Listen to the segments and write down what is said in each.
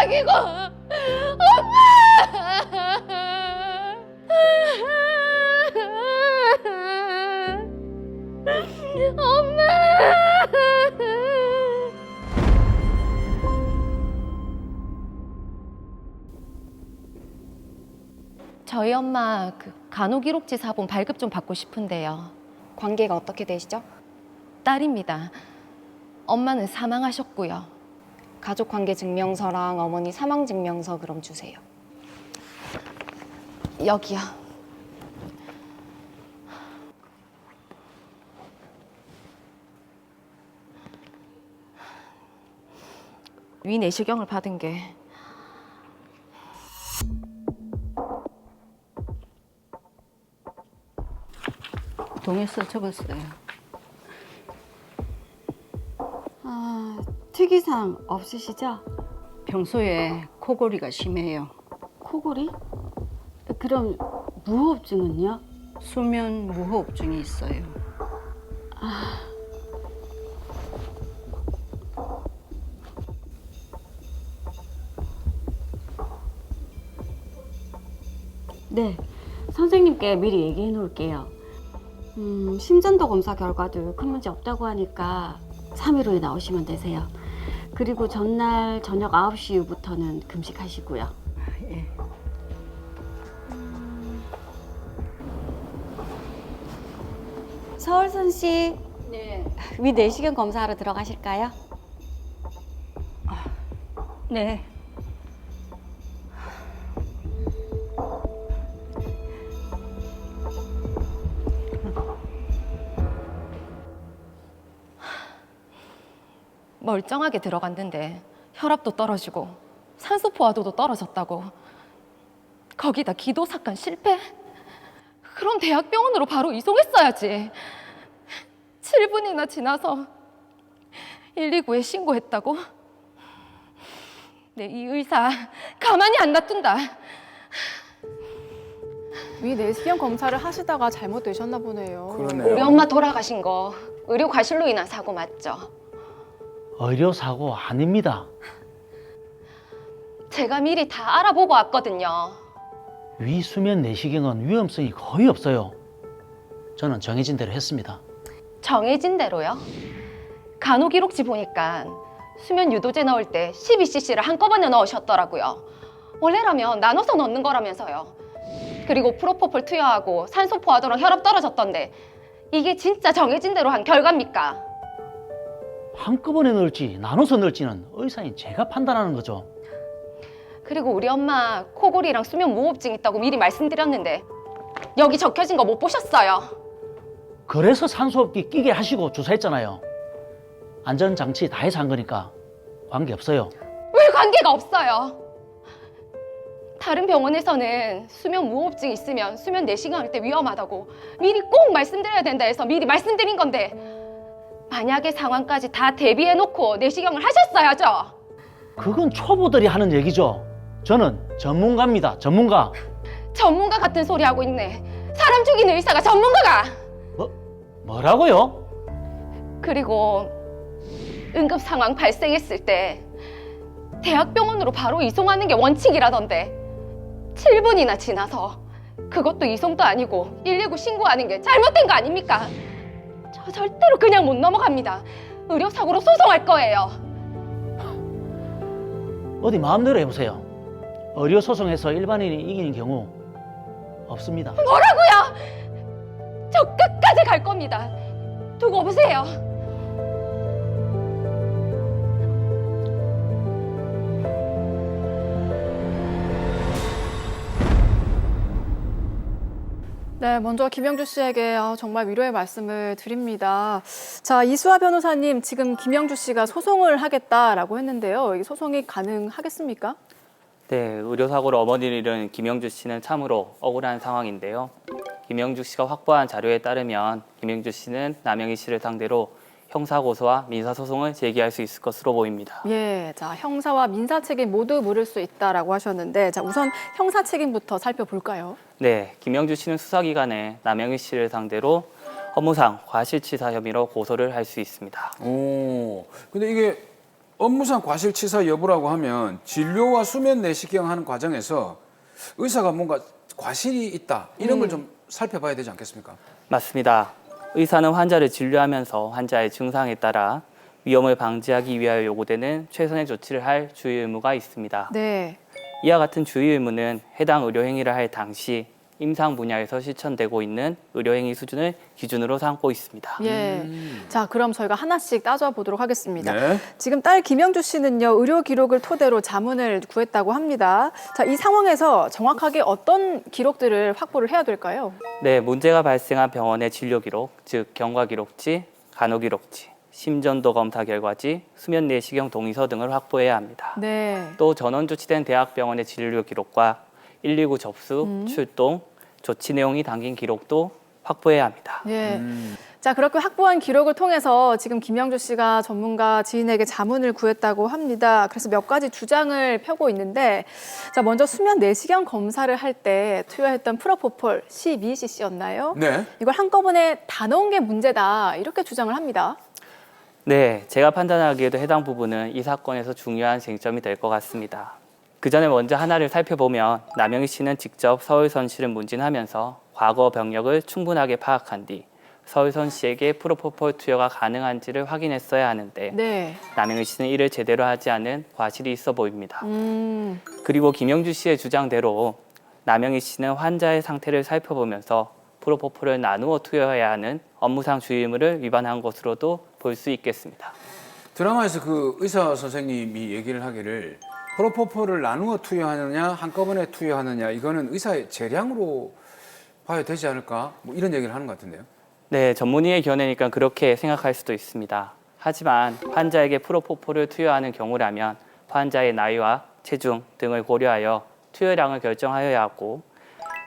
사기고 저희 엄마 그 간호기록지 사본 발급 좀 받고 싶은데요. 관계가 어떻게 되시죠? 딸입니다. 엄마는 사망하셨고요. 가족관계 증명서랑 어머니 사망증명서 그럼 주세요. 여기요. 위 내시경을 받은 게 동의서 적었어요. 특이사항 없으시죠? 평소에 코골이가 심해요. 코골이? 그럼 무호흡증은요? 수면 무호흡증이 있어요. 네, 선생님께 미리 얘기해 놓을게요. 심전도 검사 결과도 큰 문제 없다고 하니까 3일 후에 나오시면 되세요. 그리고 전날 저녁 9시 이후부터는 금식하시고요. 예. 서울선 씨, 네. 위 내시경 검사하러 들어가실까요? 네. 멀쩡하게 들어갔는데 혈압도 떨어지고 산소 포화도도 떨어졌다고. 거기다 기도 삭간 실패? 그럼 대학병원으로 바로 이송했어야지. 7분이나 지나서 119에 신고했다고? 네, 이 의사 가만히 안 놔둔다. 위 내시경 검사를 하시다가 잘못되셨나 보네요. 그러네요. 우리 엄마 돌아가신 거 의료 과실로 인한 사고 맞죠? 의료사고 아닙니다. 제가 미리 다 알아보고 왔거든요. 위수면 내시경은 위험성이 거의 없어요. 저는 정해진 대로 했습니다. 정해진 대로요? 간호기록지 보니까 수면 유도제 넣을 때 12cc를 한꺼번에 넣으셨더라고요. 원래라면 나눠서 넣는 거라면서요. 그리고 프로포폴 투여하고 산소 포화도랑 혈압 떨어졌던데 이게 진짜 정해진 대로 한 결과입니까? 한꺼번에 넣을지 나눠서 넣을지는 의사인 제가 판단하는 거죠. 그리고 우리 엄마 코골이랑 수면 무호흡증 있다고 미리 말씀드렸는데 여기 적혀진 거 못 보셨어요? 그래서 산소호흡기 끼게 하시고 주사했잖아요. 안전장치 다 해서 한 거니까 관계없어요. 왜 관계가 없어요? 다른 병원에서는 수면 무호흡증 있으면 수면 내시경 할 때 위험하다고 미리 꼭 말씀드려야 된다 해서 미리 말씀드린 건데 만약의 상황까지 다 대비해놓고 내시경을 하셨어야죠. 그건 초보들이 하는 얘기죠. 저는 전문가입니다. 전문가. 전문가 같은 소리 하고 있네. 사람 죽이는 의사가 전문가가. 뭐라고요? 그리고 응급 상황 발생했을 때 대학병원으로 바로 이송하는 게 원칙이라던데 7분이나 지나서 그것도 이송도 아니고 119 신고하는 게 잘못된 거 아닙니까? 저 절대로 그냥 못 넘어갑니다. 의료사고로 소송할 거예요. 어디 마음대로 해보세요. 의료소송에서 일반인이 이기는 경우 없습니다. 뭐라고요? 저 끝까지 갈 겁니다. 두고 보세요. 네, 먼저 김영주 씨에게 정말 위로의 말씀을 드립니다. 자, 이수아 변호사님, 지금 김영주 씨가 소송을 하겠다라고 했는데요. 이 소송이 가능하겠습니까? 네, 의료사고로 어머니를 잃은 김영주 씨는 참으로 억울한 상황인데요. 김영주 씨가 확보한 자료에 따르면 김영주 씨는 남영희 씨를 상대로 형사고소와 민사소송을 제기할 수 있을 것으로 보입니다. 예, 자, 형사와 민사 책임 모두 물을 수 있다라고 하셨는데, 자, 우선 형사 책임부터 살펴볼까요? 네, 김영주 씨는 수사기관에 남영희 씨를 상대로 업무상 과실치사 혐의로 고소를 할 수 있습니다. 오, 근데 이게 업무상 과실치사 여부라고 하면 진료와 수면 내시경 하는 과정에서 의사가 뭔가 과실이 있다 이런 걸 좀 살펴봐야 되지 않겠습니까? 맞습니다. 의사는 환자를 진료하면서 환자의 증상에 따라 위험을 방지하기 위하여 요구되는 최선의 조치를 할 주의 의무가 있습니다. 네. 이와 같은 주의 의무는 해당 의료행위를 할 당시 임상 분야에서 실천되고 있는 의료행위 수준을 기준으로 삼고 있습니다. 예. 자, 그럼 저희가 하나씩 따져보도록 하겠습니다. 네. 지금 딸 김영주 씨는요, 의료 기록을 토대로 자문을 구했다고 합니다. 자, 이 상황에서 정확하게 어떤 기록들을 확보를 해야 될까요? 네, 문제가 발생한 병원의 진료 기록, 즉 경과 기록지, 간호 기록지, 심전도 검사 결과지, 수면 내시경 동의서 등을 확보해야 합니다. 네. 또 전원 조치된 대학병원의 진료 기록과 119 접수, 출동, 조치 내용이 담긴 기록도 확보해야 합니다. 예. 자, 그렇게 확보한 기록을 통해서 지금 김영주 씨가 전문가 지인에게 자문을 구했다고 합니다. 그래서 몇 가지 주장을 펴고 있는데, 자, 먼저 수면 내시경 검사를 할 때 투여했던 프로포폴 12cc였나요? 네. 이걸 한꺼번에 다 넣은 게 문제다, 이렇게 주장을 합니다. 네, 제가 판단하기에도 해당 부분은 이 사건에서 중요한 쟁점이 될 것 같습니다. 그 전에 먼저 하나를 살펴보면 남영희 씨는 직접 서울선 씨를 문진하면서 과거 병력을 충분하게 파악한 뒤 서울선 씨에게 프로포폴 투여가 가능한지를 확인했어야 하는데 네. 남영희 씨는 이를 제대로 하지 않은 과실이 있어 보입니다. 그리고 김영주 씨의 주장대로 남영희 씨는 환자의 상태를 살펴보면서 프로포폴을 나누어 투여해야 하는 업무상 주의 의무를 위반한 것으로도 볼 수 있겠습니다. 드라마에서 그 의사 선생님이 얘기를 하기를 프로포폴을 나누어 투여하느냐 한꺼번에 투여하느냐 이거는 의사의 재량으로 봐야 되지 않을까 뭐 이런 얘기를 하는 것 같은데요. 네, 전문의의 견해니까 그렇게 생각할 수도 있습니다. 하지만 환자에게 프로포폴을 투여하는 경우라면 환자의 나이와 체중 등을 고려하여 투여량을 결정하여야 하고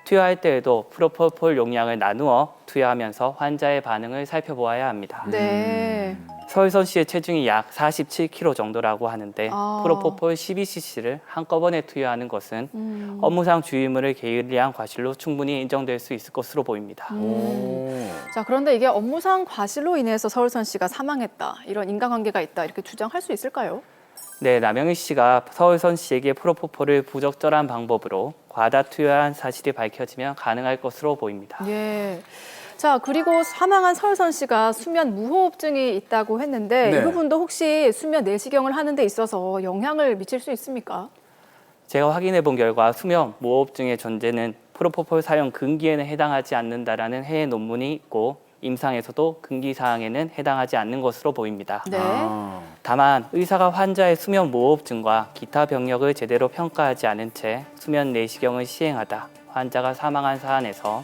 투여할 때에도 프로포폴 용량을 나누어 투여하면서 환자의 반응을 살펴보아야 합니다. 네. 서울선 씨의 체중이 약 47kg 정도라고 하는데 프로포폴 12cc를 한꺼번에 투여하는 것은 업무상 주의 의무를 게을리한 과실로 충분히 인정될 수 있을 것으로 보입니다. 자, 그런데 이게 업무상 과실로 인해서 서울선 씨가 사망했다, 이런 인과관계가 있다, 이렇게 주장할 수 있을까요? 네, 남영희 씨가 서울선 씨에게 프로포폴을 부적절한 방법으로 과다 투여한 사실이 밝혀지면 가능할 것으로 보입니다. 예. 자, 그리고 사망한 서울선 씨가 수면 무호흡증이 있다고 했는데 네. 이 부분도 혹시 수면 내시경을 하는 데 있어서 영향을 미칠 수 있습니까? 제가 확인해 본 결과 수면 무호흡증의 존재는 프로포폴 사용 금기에는 해당하지 않는다라는 해외 논문이 있고 임상에서도 금기 사항에는 해당하지 않는 것으로 보입니다. 네. 다만 의사가 환자의 수면 무호흡증과 기타 병력을 제대로 평가하지 않은 채 수면 내시경을 시행하다 환자가 사망한 사안에서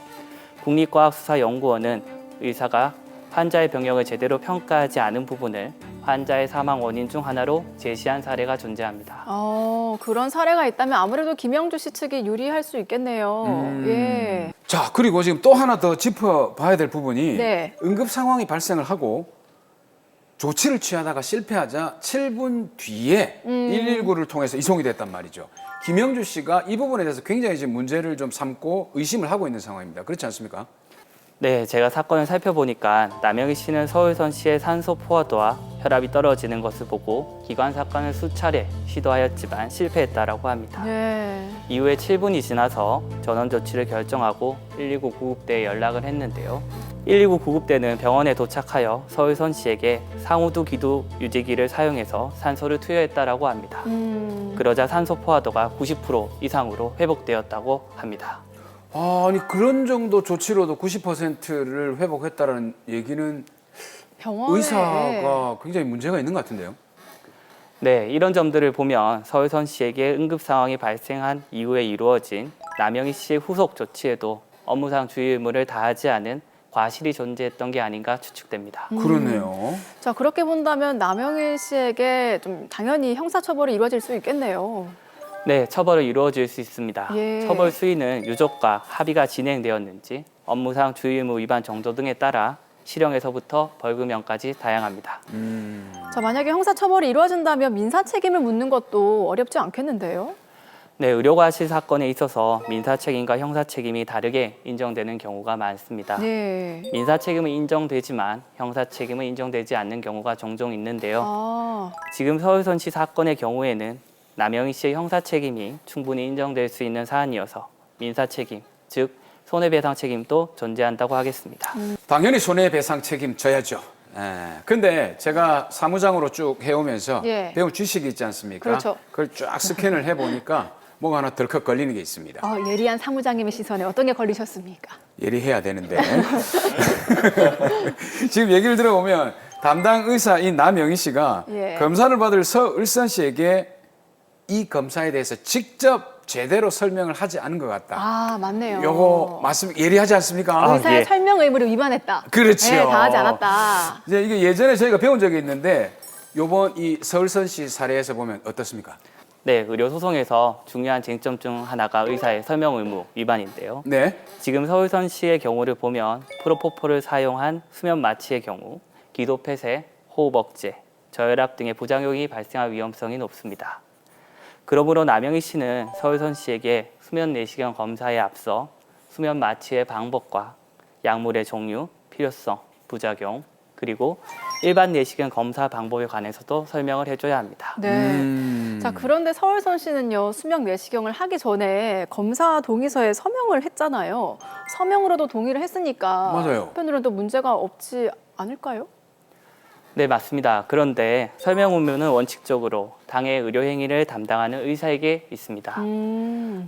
국립과학수사연구원은 의사가 환자의 병력을 제대로 평가하지 않은 부분을 환자의 사망 원인 중 하나로 제시한 사례가 존재합니다. 그런 사례가 있다면 아무래도 김영주 씨 측이 유리할 수 있겠네요. 예. 자, 그리고 지금 또 하나 더 짚어봐야 될 부분이 네. 응급 상황이 발생을 하고 조치를 취하다가 실패하자 7분 뒤에 119를 통해서 이송이 됐단 말이죠. 김영주 씨가 이 부분에 대해서 굉장히 지금 문제를 좀 삼고 의심을 하고 있는 상황입니다. 그렇지 않습니까? 네, 제가 사건을 살펴보니까 남영희 씨는 서울선 씨의 산소 포화도와 혈압이 떨어지는 것을 보고 기관 삭관을 수차례 시도하였지만 실패했다라고 합니다. 네. 이후에 7분이 지나서 전원 조치를 결정하고 119 구급대에 연락을 했는데요. 119 구급대는 병원에 도착하여 서울선 씨에게 상우두 기두 유지기를 사용해서 산소를 투여했다라고 합니다. 그러자 산소 포화도가 90% 이상으로 회복되었다고 합니다. 아니 그런 정도 조치로도 90%를 회복했다는 얘기는 병원에 의사가 굉장히 문제가 있는 것 같은데요. 네, 이런 점들을 보면 서울선 씨에게 응급 상황이 발생한 이후에 이루어진 남영희 씨의 후속 조치에도 업무상 주의 의무를 다하지 않은 과실이 존재했던 게 아닌가 추측됩니다. 그러네요. 자, 그렇게 본다면 남영희 씨에게 좀 당연히 형사처벌이 이루어질 수 있겠네요. 네, 처벌은 이루어질 수 있습니다. 예. 처벌 수위는 유족과 합의가 진행되었는지, 업무상 주의 의무 위반 정도 등에 따라 실형에서부터 벌금형까지 다양합니다. 자, 만약에 형사처벌이 이루어진다면 민사 책임을 묻는 것도 어렵지 않겠는데요? 네, 의료과실 사건에 있어서 민사 책임과 형사 책임이 다르게 인정되는 경우가 많습니다. 네. 민사 책임은 인정되지만 형사 책임은 인정되지 않는 경우가 종종 있는데요. 아, 지금 서울선시 사건의 경우에는 남영희 씨의 형사 책임이 충분히 인정될 수 있는 사안이어서 민사 책임, 즉 손해배상 책임도 존재한다고 하겠습니다. 당연히 손해배상 책임 져야죠. 근데 제가 사무장으로 쭉 해오면서 예. 배운 지식이 있지 않습니까? 그렇죠. 그걸 쫙 스캔을 해보니까 뭐가 하나 덜컥 걸리는 게 있습니다. 예리한 사무장님의 시선에 어떤 게 걸리셨습니까? 예리해야 되는데. 지금 얘기를 들어보면 담당 의사인 남영희 씨가 예. 검사를 받을 서을선 씨에게 이 검사에 대해서 직접 제대로 설명을 하지 않은 것 같다. 아, 맞네요. 요거 말씀 예리하지 않습니까? 아, 의사의 예. 설명 의무를 위반했다. 그렇지요. 네, 다하지 않았다. 이제 이게 예전에 저희가 배운 적이 있는데 요번 이 서울선 씨 사례에서 보면 어떻습니까? 네, 의료소송에서 중요한 쟁점 중 하나가 의사의 설명 의무 위반인데요. 네. 지금 서울선 씨의 경우를 보면 프로포폴을 사용한 수면 마취의 경우 기도 폐쇄, 호흡 억제, 저혈압 등의 부작용이 발생할 위험성이 높습니다. 그러므로 남영희 씨는 서울선 씨에게 수면 내시경 검사에 앞서 수면 마취의 방법과 약물의 종류, 필요성, 부작용, 그리고 일반 내시경 검사 방법에 관해서도 설명을 해줘야 합니다. 네. 자, 그런데 서울선 씨는요, 수면 내시경을 하기 전에 검사 동의서에 서명을 했잖아요. 서명으로도 동의를 했으니까 맞아요. 한편으로는 또 문제가 없지 않을까요? 네, 맞습니다. 그런데 설명 의무는 원칙적으로 당해 의료 행위를 담당하는 의사에게 있습니다.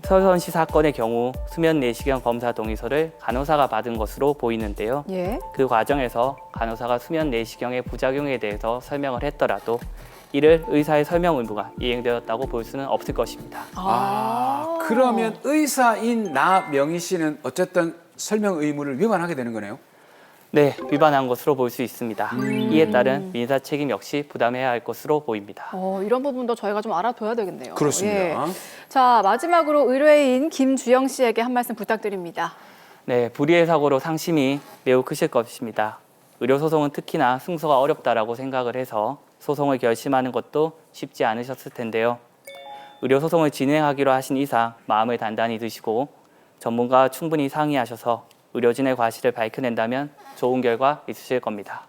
서울선 씨 사건의 경우 수면 내시경 검사 동의서를 간호사가 받은 것으로 보이는데요. 예. 그 과정에서 간호사가 수면 내시경의 부작용에 대해서 설명을 했더라도 이를 의사의 설명 의무가 이행되었다고 볼 수는 없을 것입니다. 그러면 의사인 나명희 씨는 어쨌든 설명 의무를 위반하게 되는 거네요. 네, 위반한 것으로 볼 수 있습니다. 이에 따른 민사 책임 역시 부담해야 할 것으로 보입니다. 이런 부분도 저희가 좀 알아둬야 되겠네요. 그렇습니다. 예. 자, 마지막으로 의뢰인 김주영 씨에게 한 말씀 부탁드립니다. 네, 불의의 사고로 상심이 매우 크실 것입니다. 의료소송은 특히나 승소가 어렵다라고 생각을 해서 소송을 결심하는 것도 쉽지 않으셨을 텐데요. 의료소송을 진행하기로 하신 이상 마음을 단단히 드시고 전문가와 충분히 상의하셔서 의료진의 과실을 밝혀낸다면 좋은 결과 있으실 겁니다.